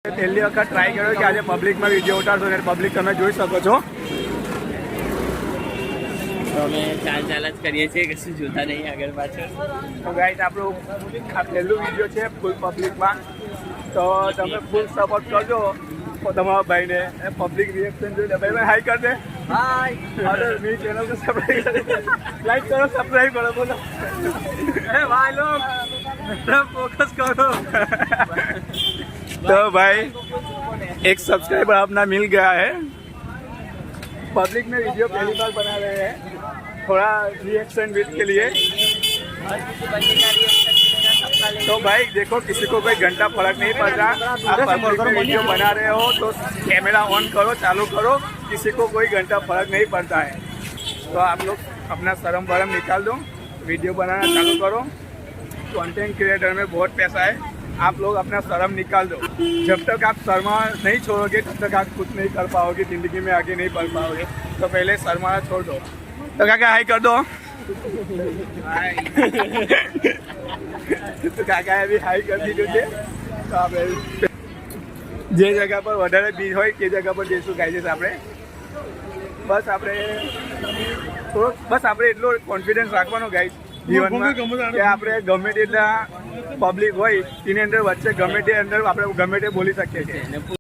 પહેલી વખત ટ્રાય કર્યો કે આજે પબ્લિકમાં વિડીયો ઉતારશો ને પબ્લિક તમે જોઈ શકો છો. તો અમે ચાલ જ કરીએ છીએ, કશું જોતા નહીં આગળ પાછળ. તો ગાઈસ આપણું આ પહેલું વિડીયો છે ફૂલ પબ્લિકમાં, તો તમે ફૂલ સપોર્ટ કરજો તમારા ભાઈને. પબ્લિક રિએક્શન જોઈને ભાઈ હાઈ કર દે. હાય અરે મેરી ચેનલ को सब्सक्राइब करो, लाइक करो, सब्सक्राइब करो. बोलो भाई लोग फोकस करो. तो भाई एक सब्सक्राइबर अपना मिल गया है. पब्लिक में वीडियो पहली बार बना रहे हैं, थोड़ा रिएक्शन वीट के लिए. तो भाई देखो किसी को कोई घंटा फर्क नहीं पड़ रहा. आप पब्लिक में वीडियो बना रहे हो तो कैमरा ऑन करो, चालू करो, किसी को कोई घंटा फर्क नहीं पड़ता है. तो आप लोग अपना शर्म वरम निकाल दो, वीडियो बनाना चालू करो. कंटेंट क्रिएटर में बहुत पैसा है, आप लोग अपना शर्म निकाल दो. जब तक आप शर्मा नहीं छोड़ोगे तब तक आप कुछ नहीं कर पाओगे, ज़िंदगी में आगे नहीं बढ़ पाओगे. तो पहले शर्माना छोड़ दो. तो काका हाई कर दो. तो काका अभी हाई कर દીધું છે. તો આપણે જે જગ્યા પર વધારે બીજ હોય તે જગ્યા પર જઈશું ગાઈસ. આપણે બસ આપણે એટલો કોન્ફિડન્સ રાખવાનો ગાઈસ જીવનમાં કે આપણે ગમે તેટલા પબ્લિક હોય તેની અંદર વચ્ચે ગમે તે અંદર આપણે ગમે તે બોલી શકીએ છીએ.